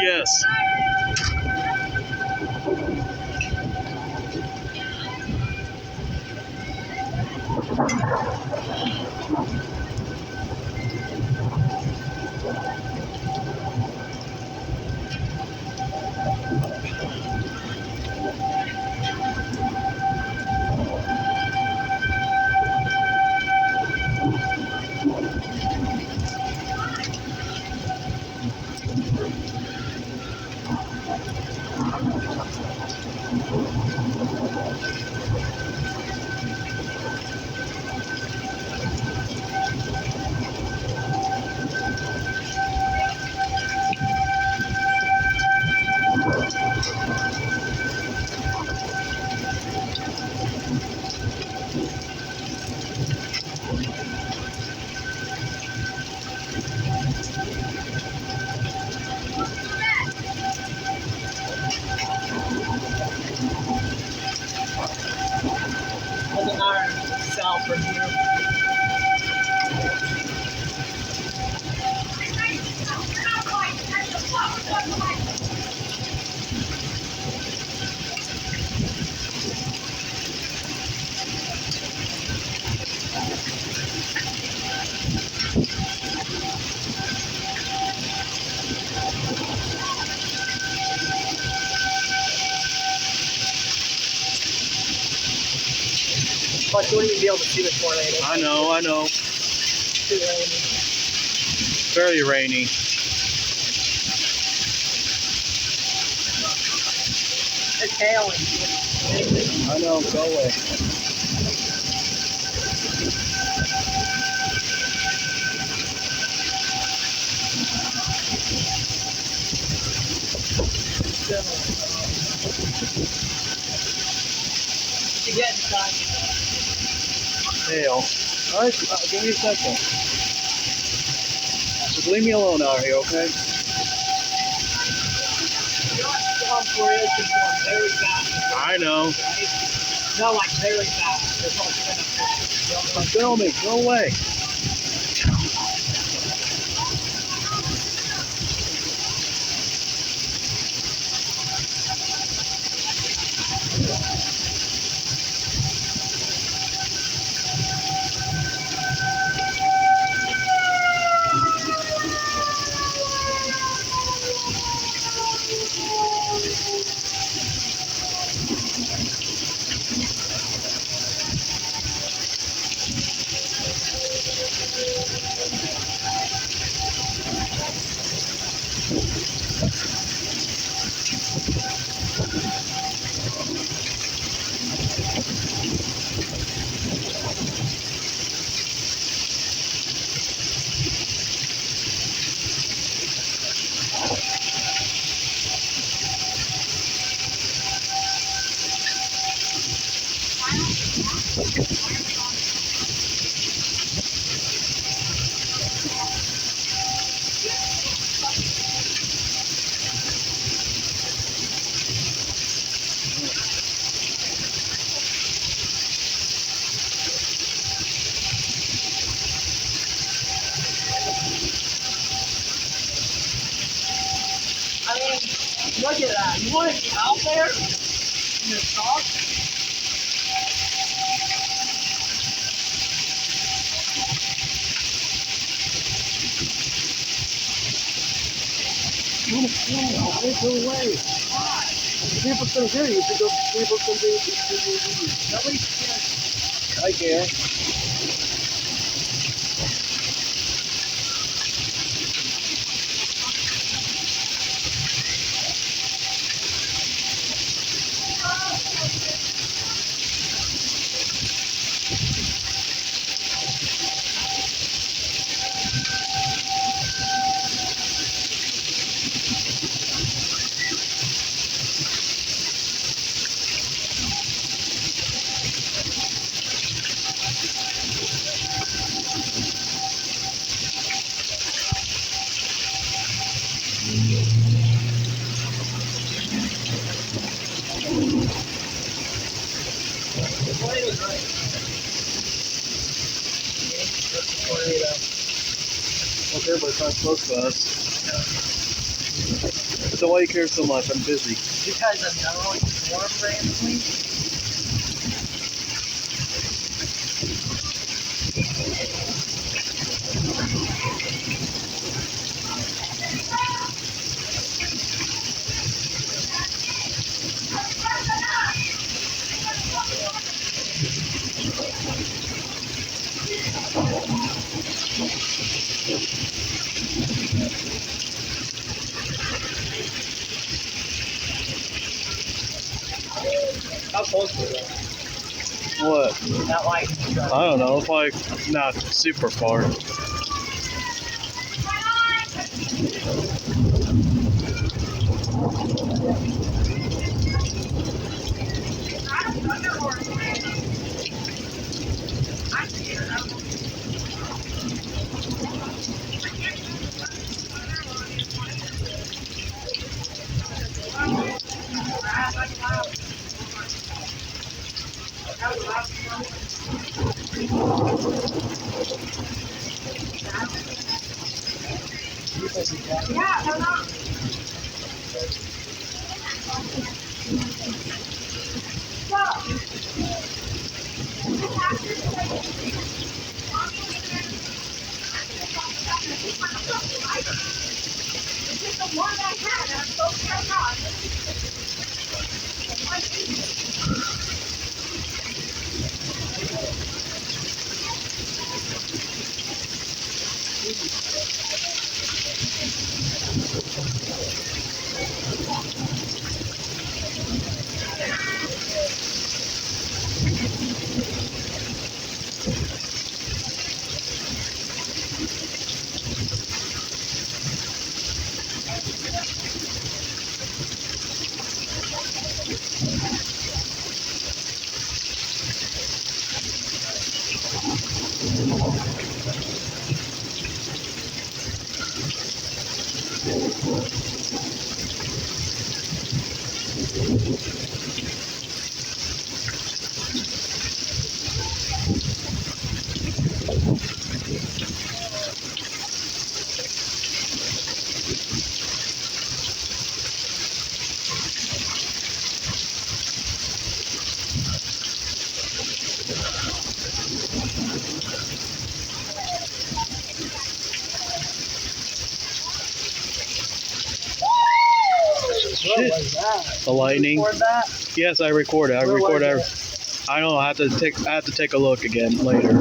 Yes. Doesn't matter south from here. But you wouldn't even be able to see the tornado. I know. Too rainy. Very rainy. It's hailing. I know, go away. You get inside. Hail. Alright, give me a second. Just leave me alone out here, okay? Storm tornadoes can form very fast. I know. Right? No, like very fast. They're called thunderstorms. Film me, go away. I mean, look at that. You want to be out there in the dark? Go away. People still hear you. People still do. Nobody cares. I care. Okay, but it's not close to us. So why do you care so much? I'm busy. Because of no storm randomly. How close was that? What? That light. I don't know. Probably not super far. Shit. The lightning. Yes, I recorded. I recorded. I don't know. I have to take a look again later.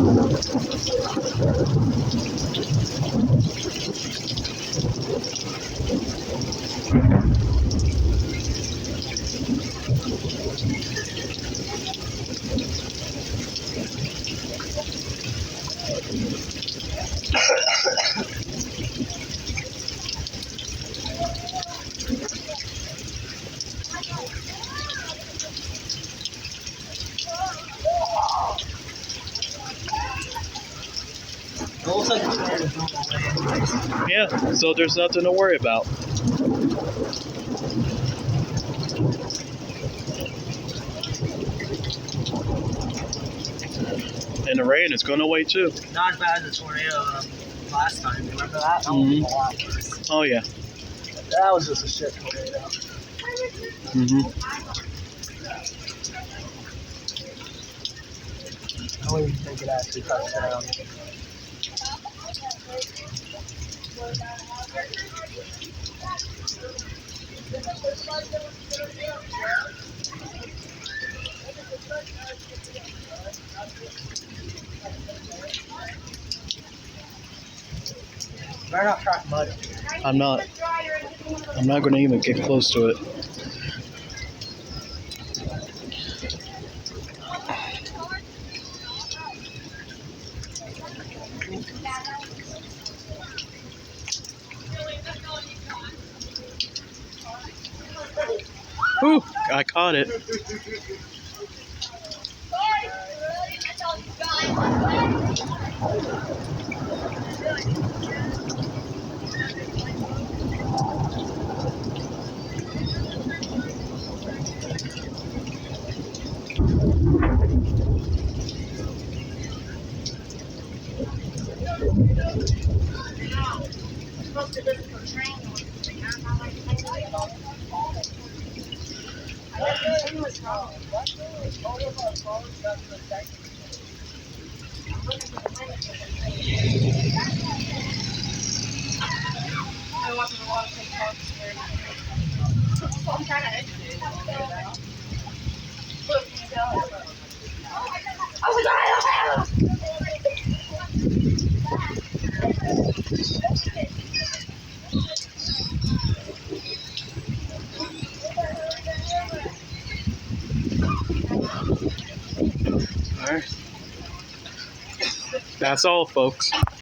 It looks like the storm is on the way. Yeah, so there's nothing to worry about. And the rain is going away too. Not as bad as the tornado last time. Remember that? That was a lot worse. Oh yeah. That was just a shit tornado. I don't even think it actually touched down. Better not track mud. I'm not going to even get close to it. Ooh, I caught it. I want to watch TikTok. I'm trying to educate you. Look, you tell her. Oh my God! All right. That's all, folks.